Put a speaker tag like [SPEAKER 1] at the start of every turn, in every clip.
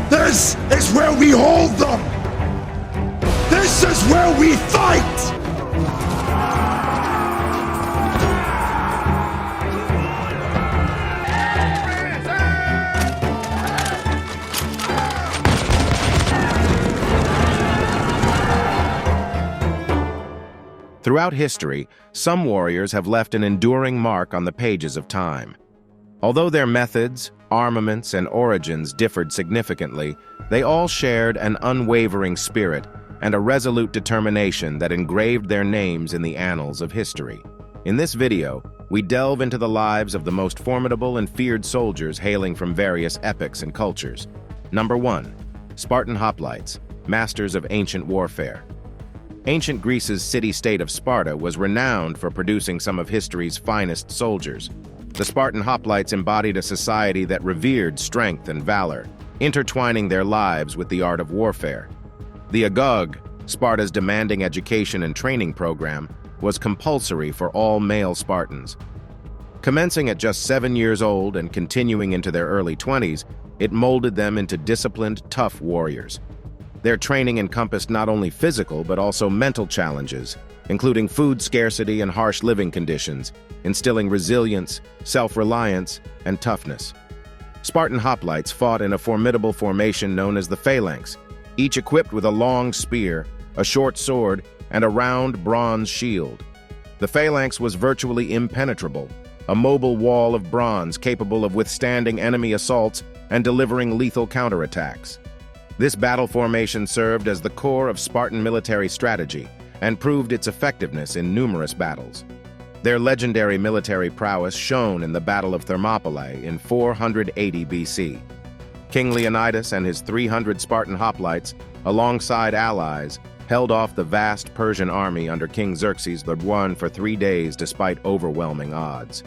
[SPEAKER 1] This is where we hold them! This is where we fight!
[SPEAKER 2] Throughout history, some warriors have left an enduring mark on the pages of time. Although their methods, armaments, and origins differed significantly, they all shared an unwavering spirit and a resolute determination that engraved their names in the annals of history. In this video, we delve into the lives of the most formidable and feared soldiers hailing from various epochs and cultures. Number 1. Spartan hoplites, masters of ancient warfare. Ancient Greece's city-state of Sparta was renowned for producing some of history's finest soldiers. The Spartan hoplites embodied a society that revered strength and valor, intertwining their lives with the art of warfare. The agog, Sparta's demanding education and training program, was compulsory for all male Spartans. Commencing at just 7 years old and continuing into their early 20s, it molded them into disciplined, tough warriors. Their training encompassed not only physical but also mental challenges, including food scarcity and harsh living conditions, instilling resilience, self-reliance, and toughness. Spartan hoplites fought in a formidable formation known as the phalanx, each equipped with a long spear, a short sword, and a round bronze shield. The phalanx was virtually impenetrable, a mobile wall of bronze capable of withstanding enemy assaults and delivering lethal counterattacks. This battle formation served as the core of Spartan military strategy and proved its effectiveness in numerous battles. Their legendary military prowess shone in the Battle of Thermopylae in 480 BC. King Leonidas and his 300 Spartan hoplites, alongside allies, held off the vast Persian army under King Xerxes I for 3 days despite overwhelming odds.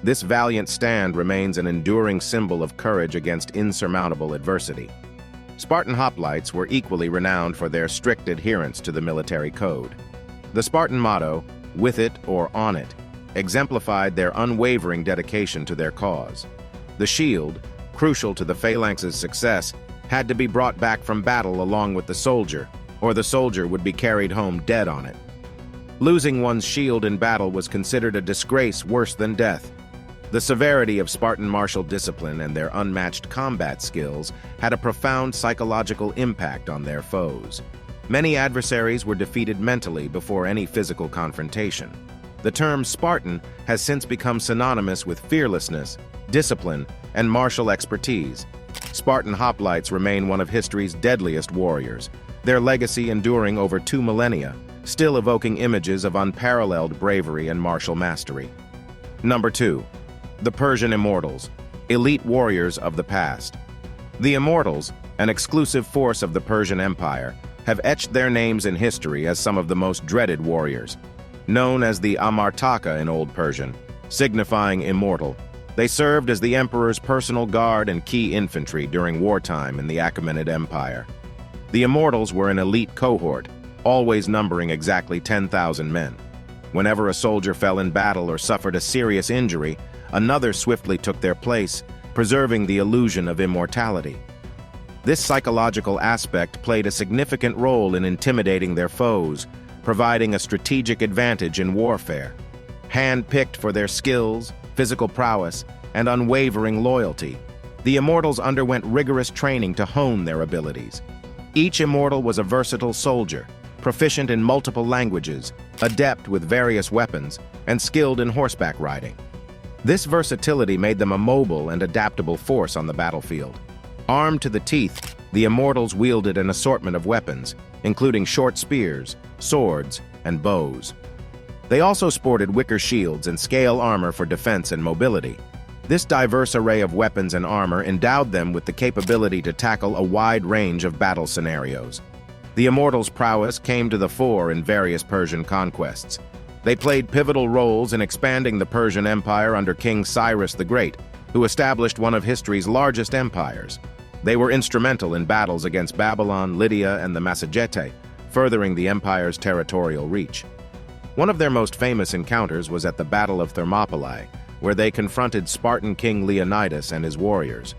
[SPEAKER 2] This valiant stand remains an enduring symbol of courage against insurmountable adversity. Spartan hoplites were equally renowned for their strict adherence to the military code. The Spartan motto, "With it or on it," exemplified their unwavering dedication to their cause. The shield, crucial to the phalanx's success, had to be brought back from battle along with the soldier, or the soldier would be carried home dead on it. Losing one's shield in battle was considered a disgrace worse than death. The severity of Spartan martial discipline and their unmatched combat skills had a profound psychological impact on their foes. Many adversaries were defeated mentally before any physical confrontation. The term Spartan has since become synonymous with fearlessness, discipline, and martial expertise. Spartan hoplites remain one of history's deadliest warriors, their legacy enduring over 2 millennia, still evoking images of unparalleled bravery and martial mastery. Number 2. The Persian Immortals, elite warriors of the past. The Immortals, an exclusive force of the Persian Empire, have etched their names in history as some of the most dreaded warriors. Known as the Amartaka in Old Persian, signifying immortal, they served as the emperor's personal guard and key infantry during wartime in the Achaemenid Empire. The Immortals were an elite cohort, always numbering exactly 10,000 men. Whenever a soldier fell in battle or suffered a serious injury, another swiftly took their place, preserving the illusion of immortality. This psychological aspect played a significant role in intimidating their foes, providing a strategic advantage in warfare. Hand-picked for their skills, physical prowess, and unwavering loyalty, the Immortals underwent rigorous training to hone their abilities. Each Immortal was a versatile soldier, proficient in multiple languages, adept with various weapons, and skilled in horseback riding. This versatility made them a mobile and adaptable force on the battlefield. Armed to the teeth, the Immortals wielded an assortment of weapons, including short spears, swords, and bows. They also sported wicker shields and scale armor for defense and mobility. This diverse array of weapons and armor endowed them with the capability to tackle a wide range of battle scenarios. The Immortals' prowess came to the fore in various Persian conquests. They played pivotal roles in expanding the Persian Empire under King Cyrus the Great, who established one of history's largest empires. They were instrumental in battles against Babylon, Lydia, and the Massagetae, furthering the empire's territorial reach. One of their most famous encounters was at the Battle of Thermopylae, where they confronted Spartan King Leonidas and his warriors.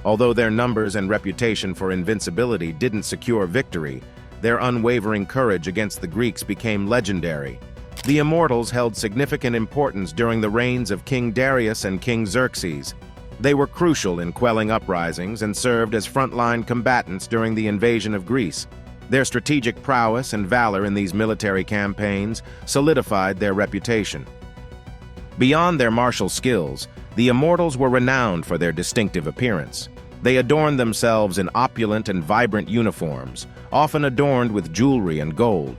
[SPEAKER 2] Although their numbers and reputation for invincibility didn't secure victory, their unwavering courage against the Greeks became legendary. The Immortals held significant importance during the reigns of King Darius and King Xerxes. They were crucial in quelling uprisings and served as frontline combatants during the invasion of Greece. Their strategic prowess and valor in these military campaigns solidified their reputation. Beyond their martial skills, the Immortals were renowned for their distinctive appearance. They adorned themselves in opulent and vibrant uniforms, often adorned with jewelry and gold.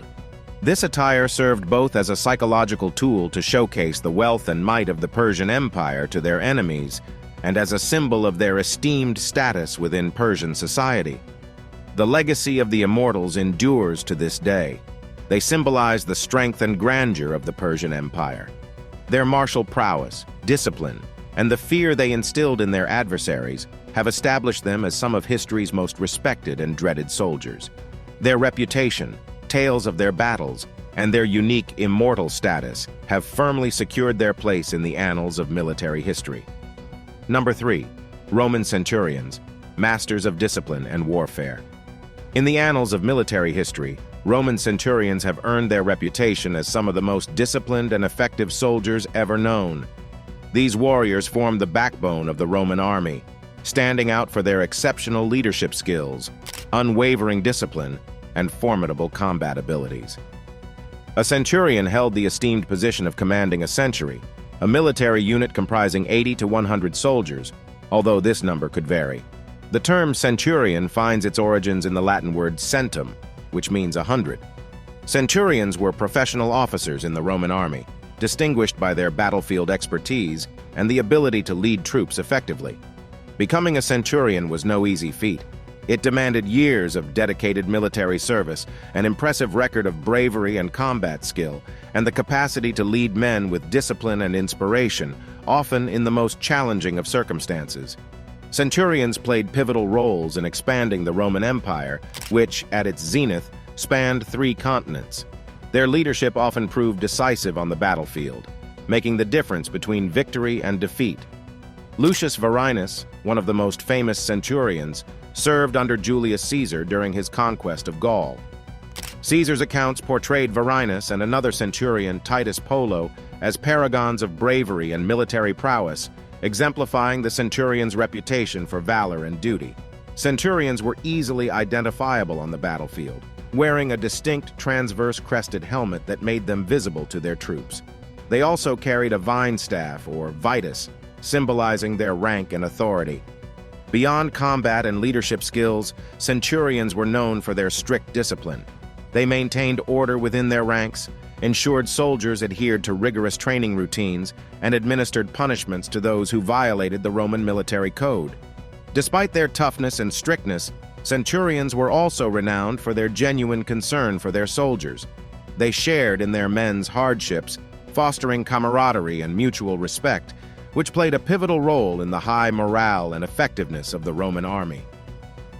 [SPEAKER 2] This attire served both as a psychological tool to showcase the wealth and might of the Persian Empire to their enemies, and as a symbol of their esteemed status within Persian society. The legacy of the Immortals endures to this day. They symbolize the strength and grandeur of the Persian Empire. Their martial prowess, discipline, and the fear they instilled in their adversaries have established them as some of history's most respected and dreaded soldiers. Their reputation, tales of their battles, and their unique immortal status have firmly secured their place in the annals of military history. Number 3. Roman centurions, masters of discipline and warfare. In the annals of military history, Roman centurions have earned their reputation as some of the most disciplined and effective soldiers ever known. These warriors formed the backbone of the Roman army, standing out for their exceptional leadership skills, unwavering discipline, and formidable combat abilities. A centurion held the esteemed position of commanding a century, a military unit comprising 80 to 100 soldiers, although this number could vary. The term centurion finds its origins in the Latin word centum, which means 100. Centurions were professional officers in the Roman army, distinguished by their battlefield expertise and the ability to lead troops effectively. Becoming a centurion was no easy feat. It demanded years of dedicated military service, an impressive record of bravery and combat skill, and the capacity to lead men with discipline and inspiration, often in the most challenging of circumstances. Centurions played pivotal roles in expanding the Roman Empire, which, at its zenith, spanned 3 continents. Their leadership often proved decisive on the battlefield, making the difference between victory and defeat. Lucius Varinus, one of the most famous centurions, served under Julius Caesar during his conquest of Gaul. Caesar's accounts portrayed Varinus and another centurion, Titus Polo, as paragons of bravery and military prowess, exemplifying the centurion's reputation for valor and duty. Centurions were easily identifiable on the battlefield, wearing a distinct transverse crested helmet that made them visible to their troops. They also carried a vine staff, or vitus, symbolizing their rank and authority. Beyond combat and leadership skills, centurions were known for their strict discipline. They maintained order within their ranks, ensured soldiers adhered to rigorous training routines, and administered punishments to those who violated the Roman military code. Despite their toughness and strictness, centurions were also renowned for their genuine concern for their soldiers. They shared in their men's hardships, fostering camaraderie and mutual respect, which played a pivotal role in the high morale and effectiveness of the Roman army.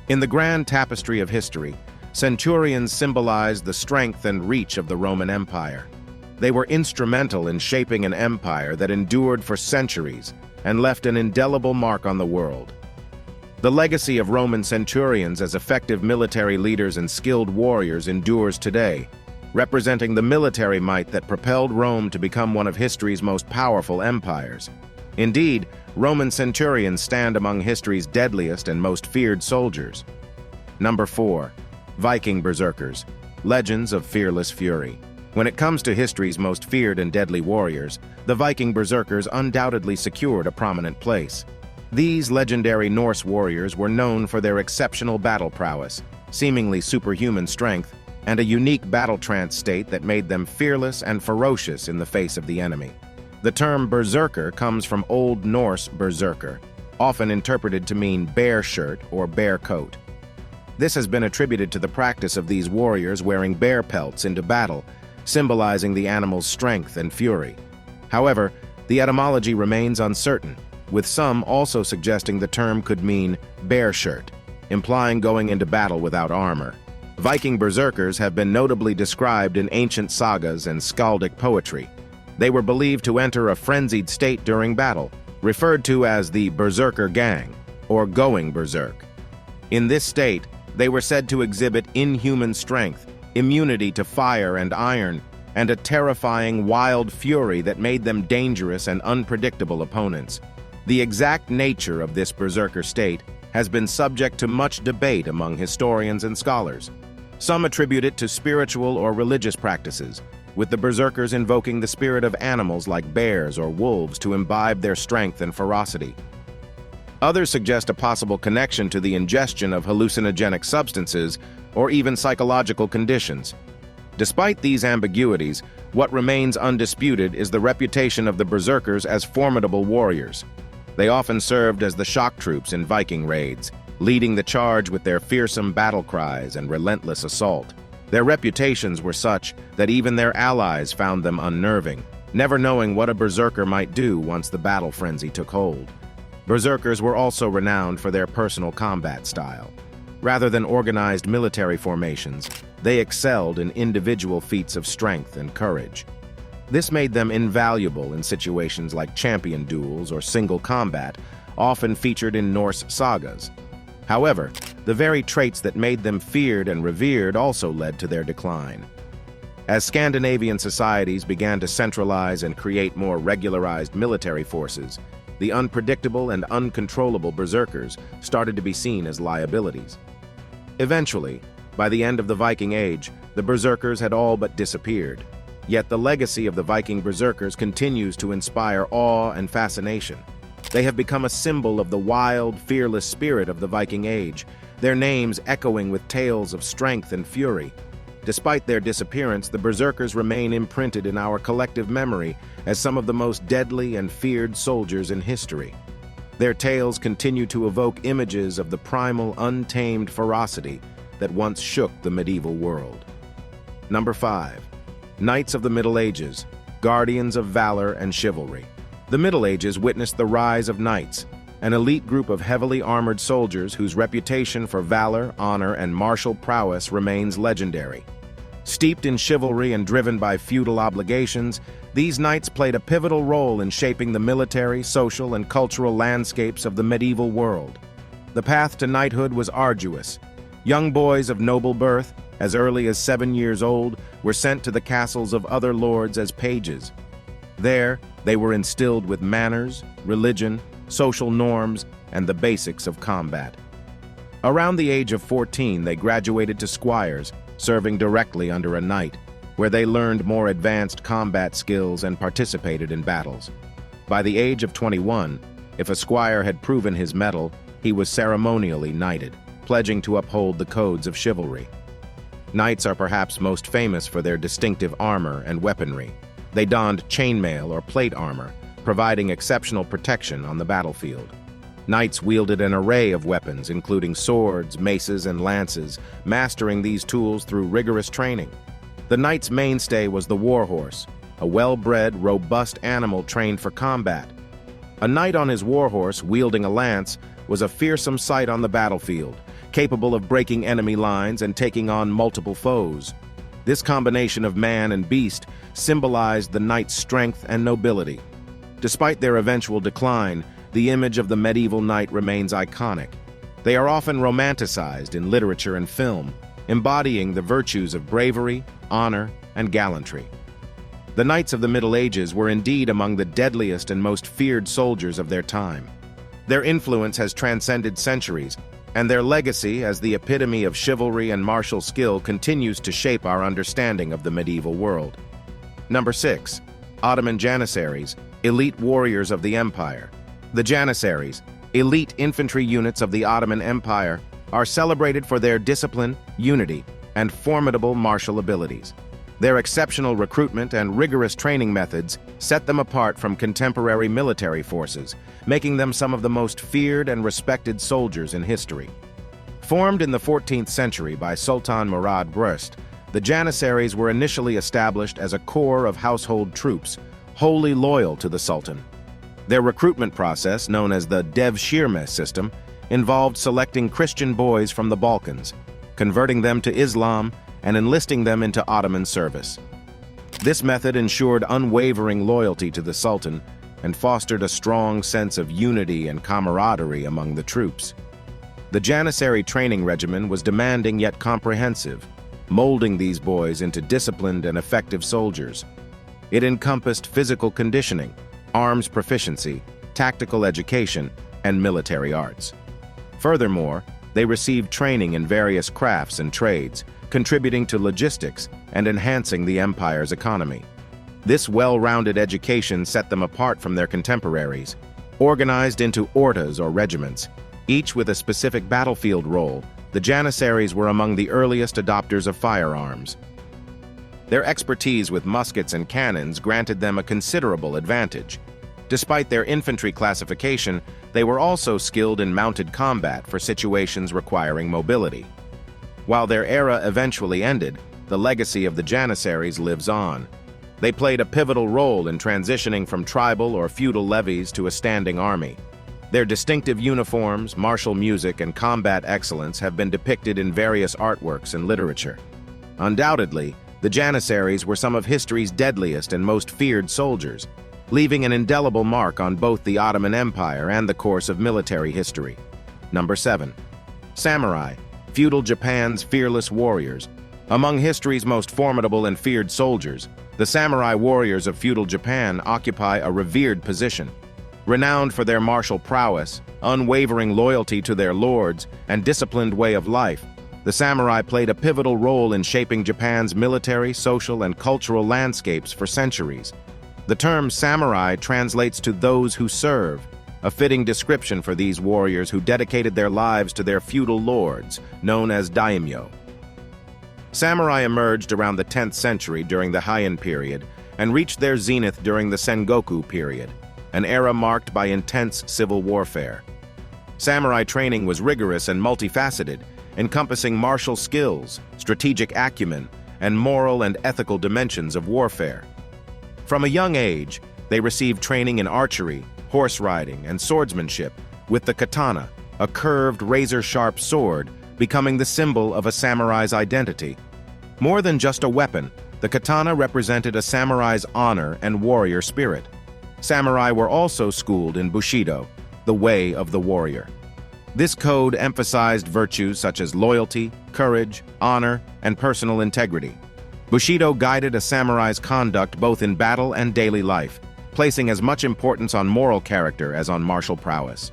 [SPEAKER 2] In the grand tapestry of history, centurions symbolized the strength and reach of the Roman Empire. They were instrumental in shaping an empire that endured for centuries and left an indelible mark on the world. The legacy of Roman centurions as effective military leaders and skilled warriors endures today, representing the military might that propelled Rome to become one of history's most powerful empires. Indeed, Roman centurions stand among history's deadliest and most feared soldiers. Number 4. Viking berserkers, legends of fearless fury. When it comes to history's most feared and deadly warriors, the Viking berserkers undoubtedly secured a prominent place. These legendary Norse warriors were known for their exceptional battle prowess, seemingly superhuman strength, and a unique battle trance state that made them fearless and ferocious in the face of the enemy. The term berserker comes from Old Norse berserker, often interpreted to mean bear shirt or bear coat. This has been attributed to the practice of these warriors wearing bear pelts into battle, symbolizing the animal's strength and fury. However, the etymology remains uncertain, with some also suggesting the term could mean bear shirt, implying going into battle without armor. Viking berserkers have been notably described in ancient sagas and skaldic poetry. They were believed to enter a frenzied state during battle, referred to as the berserker gang, or going berserk. In this state, they were said to exhibit inhuman strength, immunity to fire and iron, and a terrifying wild fury that made them dangerous and unpredictable opponents. The exact nature of this berserker state has been subject to much debate among historians and scholars. Some attribute it to spiritual or religious practices, with the berserkers invoking the spirit of animals like bears or wolves to imbibe their strength and ferocity. Others suggest a possible connection to the ingestion of hallucinogenic substances or even psychological conditions. Despite these ambiguities, what remains undisputed is the reputation of the berserkers as formidable warriors. They often served as the shock troops in Viking raids, leading the charge with their fearsome battle cries and relentless assault. Their reputations were such that even their allies found them unnerving, never knowing what a berserker might do once the battle frenzy took hold. Berserkers were also renowned for their personal combat style. Rather than organized military formations, they excelled in individual feats of strength and courage. This made them invaluable in situations like champion duels or single combat, often featured in Norse sagas. However, the very traits that made them feared and revered also led to their decline. As Scandinavian societies began to centralize and create more regularized military forces, the unpredictable and uncontrollable berserkers started to be seen as liabilities. Eventually, by the end of the Viking Age, the berserkers had all but disappeared. Yet the legacy of the Viking berserkers continues to inspire awe and fascination. They have become a symbol of the wild, fearless spirit of the Viking Age, their names echoing with tales of strength and fury. Despite their disappearance, the berserkers remain imprinted in our collective memory as some of the most deadly and feared soldiers in history. Their tales continue to evoke images of the primal, untamed ferocity that once shook the medieval world. Number 5. Knights of the Middle Ages, guardians of valor and chivalry. The Middle Ages witnessed the rise of knights, an elite group of heavily armored soldiers whose reputation for valor, honor, and martial prowess remains legendary. Steeped in chivalry and driven by feudal obligations, these knights played a pivotal role in shaping the military, social, and cultural landscapes of the medieval world. The path to knighthood was arduous. Young boys of noble birth, as early as 7 years old, were sent to the castles of other lords as pages. There, they were instilled with manners, religion, social norms, and the basics of combat. Around the age of 14, they graduated to squires, serving directly under a knight, where they learned more advanced combat skills and participated in battles. By the age of 21, if a squire had proven his mettle, he was ceremonially knighted, pledging to uphold the codes of chivalry. Knights are perhaps most famous for their distinctive armor and weaponry. They donned chainmail or plate armor, providing exceptional protection on the battlefield. Knights wielded an array of weapons, including swords, maces, and lances, mastering these tools through rigorous training. The knight's mainstay was the warhorse, a well-bred, robust animal trained for combat. A knight on his warhorse, wielding a lance, was a fearsome sight on the battlefield, capable of breaking enemy lines and taking on multiple foes. This combination of man and beast symbolized the knight's strength and nobility. Despite their eventual decline, the image of the medieval knight remains iconic. They are often romanticized in literature and film, embodying the virtues of bravery, honor, and gallantry. The knights of the Middle Ages were indeed among the deadliest and most feared soldiers of their time. Their influence has transcended centuries, and their legacy as the epitome of chivalry and martial skill continues to shape our understanding of the medieval world. Number 6. Ottoman Janissaries, elite warriors of the Empire. The Janissaries, elite infantry units of the Ottoman Empire, are celebrated for their discipline, unity, and formidable martial abilities. Their exceptional recruitment and rigorous training methods set them apart from contemporary military forces, making them some of the most feared and respected soldiers in history. Formed in the 14th century by Sultan Murad Brust, the Janissaries were initially established as a corps of household troops, wholly loyal to the Sultan. Their recruitment process, known as the Devshirme system, involved selecting Christian boys from the Balkans, converting them to Islam, and enlisting them into Ottoman service. This method ensured unwavering loyalty to the Sultan, and fostered a strong sense of unity and camaraderie among the troops. The Janissary training regimen was demanding yet comprehensive, molding these boys into disciplined and effective soldiers. It encompassed physical conditioning, arms proficiency, tactical education, and military arts. Furthermore, they received training in various crafts and trades, contributing to logistics and enhancing the empire's economy. This well-rounded education set them apart from their contemporaries. Organized into ordas or regiments, each with a specific battlefield role, the Janissaries were among the earliest adopters of firearms. Their expertise with muskets and cannons granted them a considerable advantage. Despite their infantry classification, they were also skilled in mounted combat for situations requiring mobility. While their era eventually ended, the legacy of the Janissaries lives on. They played a pivotal role in transitioning from tribal or feudal levies to a standing army. Their distinctive uniforms, martial music, and combat excellence have been depicted in various artworks and literature. Undoubtedly, the Janissaries were some of history's deadliest and most feared soldiers, leaving an indelible mark on both the Ottoman Empire and the course of military history. Number 7. Samurai, feudal Japan's fearless warriors. Among history's most formidable and feared soldiers, the samurai warriors of feudal Japan occupy a revered position. Renowned for their martial prowess, unwavering loyalty to their lords, and disciplined way of life, the samurai played a pivotal role in shaping Japan's military, social, and cultural landscapes for centuries. The term samurai translates to those who serve, a fitting description for these warriors who dedicated their lives to their feudal lords, known as daimyo. Samurai emerged around the 10th century during the Heian period and reached their zenith during the Sengoku period, an era marked by intense civil warfare. Samurai training was rigorous and multifaceted, encompassing martial skills, strategic acumen, and moral and ethical dimensions of warfare. From a young age, they received training in archery, horse riding, and swordsmanship, with the katana, a curved, razor-sharp sword, becoming the symbol of a samurai's identity. More than just a weapon, the katana represented a samurai's honor and warrior spirit. Samurai were also schooled in Bushido, the way of the warrior. This code emphasized virtues such as loyalty, courage, honor, and personal integrity. Bushido guided a samurai's conduct both in battle and daily life, placing as much importance on moral character as on martial prowess.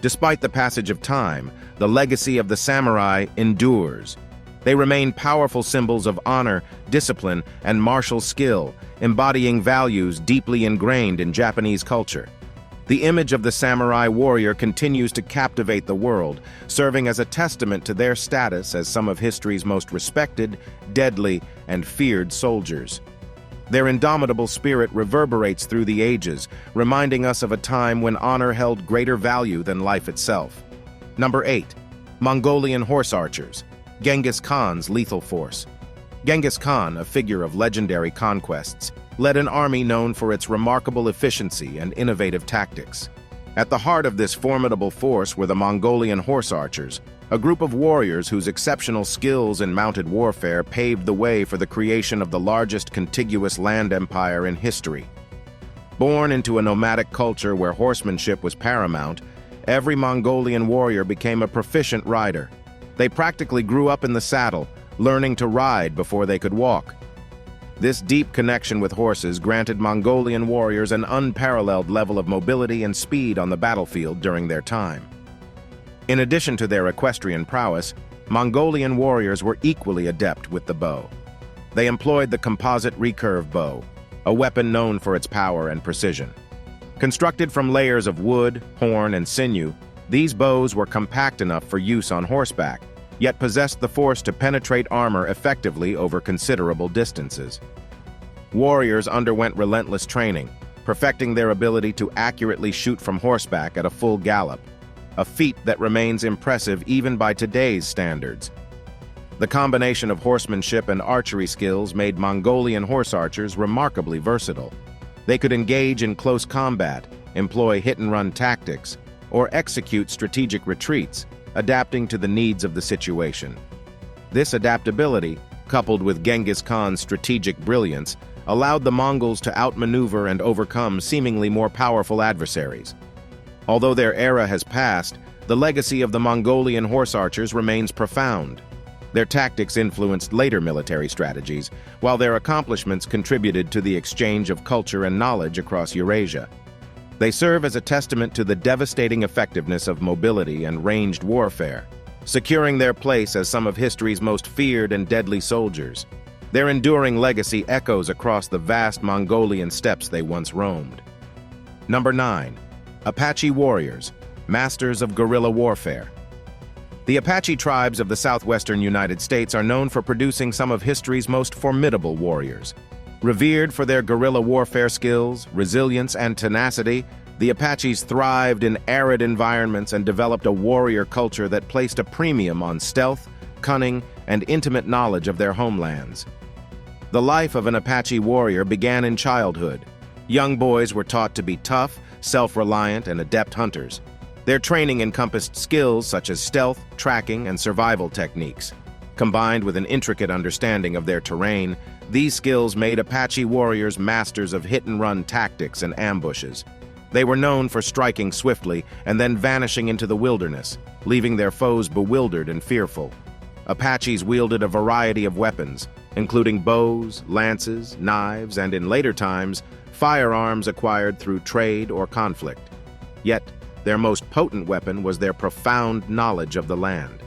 [SPEAKER 2] Despite the passage of time, the legacy of the samurai endures. They remain powerful symbols of honor, discipline, and martial skill, embodying values deeply ingrained in Japanese culture. The image of the samurai warrior continues to captivate the world, serving as a testament to their status as some of history's most respected, deadly, and feared soldiers. Their indomitable spirit reverberates through the ages, reminding us of a time when honor held greater value than life itself. Number 8. Mongolian horse archers, Genghis Khan's lethal force. Genghis Khan, a figure of legendary conquests, led an army known for its remarkable efficiency and innovative tactics. At the heart of this formidable force were the Mongolian horse archers, a group of warriors whose exceptional skills in mounted warfare paved the way for the creation of the largest contiguous land empire in history. Born into a nomadic culture where horsemanship was paramount, every Mongolian warrior became a proficient rider. They practically grew up in the saddle, learning to ride before they could walk. This deep connection with horses granted Mongolian warriors an unparalleled level of mobility and speed on the battlefield during their time. In addition to their equestrian prowess, Mongolian warriors were equally adept with the bow. They employed the composite recurve bow, a weapon known for its power and precision. Constructed from layers of wood, horn, and sinew, these bows were compact enough for use on horseback, yet possessed the force to penetrate armor effectively over considerable distances. Warriors underwent relentless training, perfecting their ability to accurately shoot from horseback at a full gallop, a feat that remains impressive even by today's standards. The combination of horsemanship and archery skills made Mongolian horse archers remarkably versatile. They could engage in close combat, employ hit-and-run tactics, or execute strategic retreats, adapting to the needs of the situation. This adaptability, coupled with Genghis Khan's strategic brilliance, allowed the Mongols to outmaneuver and overcome seemingly more powerful adversaries. Although their era has passed, the legacy of the Mongolian horse archers remains profound. Their tactics influenced later military strategies, while their accomplishments contributed to the exchange of culture and knowledge across Eurasia. They serve as a testament to the devastating effectiveness of mobility and ranged warfare, securing their place as some of history's most feared and deadly soldiers. Their enduring legacy echoes across the vast Mongolian steppes they once roamed. Number 9. Apache warriors, masters of guerrilla warfare. The Apache tribes of the southwestern United States are known for producing some of history's most formidable warriors. Revered for their guerrilla warfare skills, resilience, and tenacity, the Apaches thrived in arid environments and developed a warrior culture that placed a premium on stealth, cunning, and intimate knowledge of their homelands. The life of an Apache warrior began in childhood. Young boys were taught to be tough, self-reliant, and adept hunters. Their training encompassed skills such as stealth, tracking, and survival techniques. Combined with an intricate understanding of their terrain, these skills made Apache warriors masters of hit-and-run tactics and ambushes. They were known for striking swiftly and then vanishing into the wilderness, leaving their foes bewildered and fearful. Apaches wielded a variety of weapons, including bows, lances, knives, and in later times, firearms acquired through trade or conflict. Yet, their most potent weapon was their profound knowledge of the land.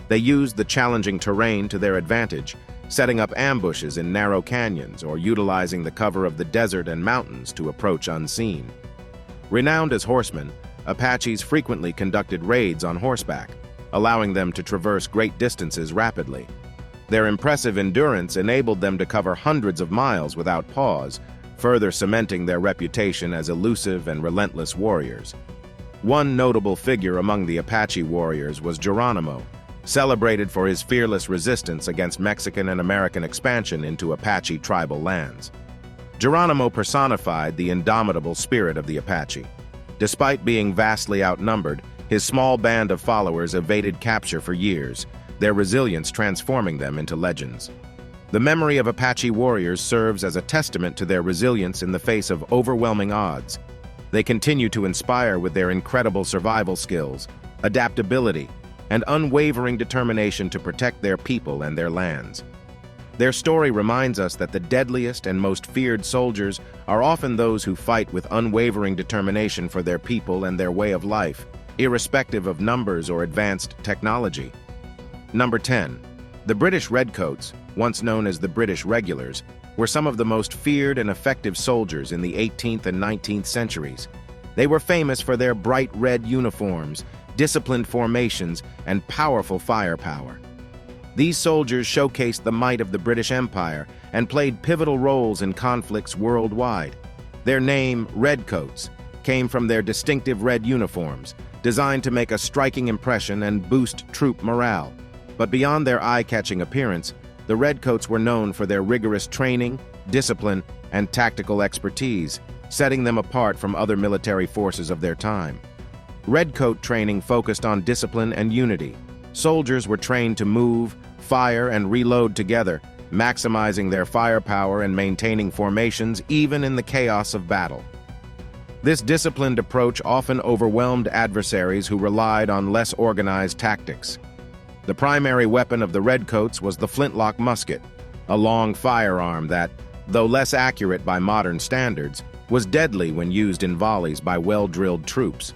[SPEAKER 2] They used the challenging terrain to their advantage, setting up ambushes in narrow canyons or utilizing the cover of the desert and mountains to approach unseen. Renowned as horsemen, Apaches frequently conducted raids on horseback, allowing them to traverse great distances rapidly. Their impressive endurance enabled them to cover hundreds of miles without pause, further cementing their reputation as elusive and relentless warriors. One notable figure among the Apache warriors was Geronimo, celebrated for his fearless resistance against Mexican and American expansion into Apache tribal lands. Geronimo personified the indomitable spirit of the Apache. Despite being vastly outnumbered, his small band of followers evaded capture for years, their resilience transforming them into legends. The memory of Apache warriors serves as a testament to their resilience in the face of overwhelming odds. They continue to inspire with their incredible survival skills, adaptability, and unwavering determination to protect their people and their lands. Their story reminds us that the deadliest and most feared soldiers are often those who fight with unwavering determination for their people and their way of life, irrespective of numbers or advanced technology. Number 10. The British Redcoats, once known as the British Regulars, were some of the most feared and effective soldiers in the 18th and 19th centuries. They were famous for their bright red uniforms, disciplined formations, and powerful firepower. These soldiers showcased the might of the British Empire and played pivotal roles in conflicts worldwide. Their name, Redcoats, came from their distinctive red uniforms, designed to make a striking impression and boost troop morale. But beyond their eye-catching appearance, the Redcoats were known for their rigorous training, discipline, and tactical expertise, setting them apart from other military forces of their time. Redcoat training focused on discipline and unity. Soldiers were trained to move, fire, and reload together, maximizing their firepower and maintaining formations even in the chaos of battle. This disciplined approach often overwhelmed adversaries who relied on less organized tactics. The primary weapon of the Redcoats was the flintlock musket, a long firearm that, though less accurate by modern standards, was deadly when used in volleys by well-drilled troops.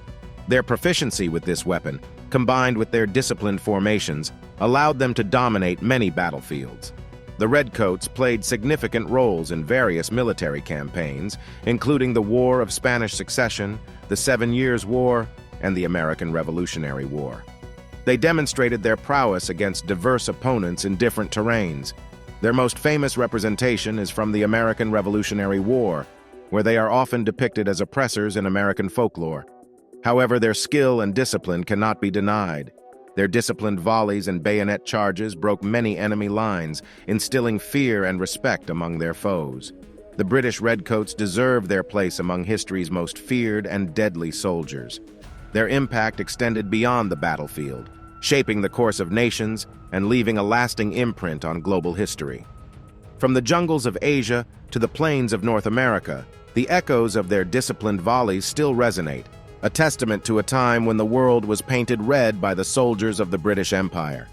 [SPEAKER 2] Their proficiency with this weapon, combined with their disciplined formations, allowed them to dominate many battlefields. The Redcoats played significant roles in various military campaigns, including the War of Spanish Succession, the 7 Years' War, and the American Revolutionary War. They demonstrated their prowess against diverse opponents in different terrains. Their most famous representation is from the American Revolutionary War, where they are often depicted as oppressors in American folklore. However, their skill and discipline cannot be denied. Their disciplined volleys and bayonet charges broke many enemy lines, instilling fear and respect among their foes. The British Redcoats deserve their place among history's most feared and deadly soldiers. Their impact extended beyond the battlefield, shaping the course of nations and leaving a lasting imprint on global history. From the jungles of Asia to the plains of North America, the echoes of their disciplined volleys still resonate, a testament to a time when the world was painted red by the soldiers of the British Empire.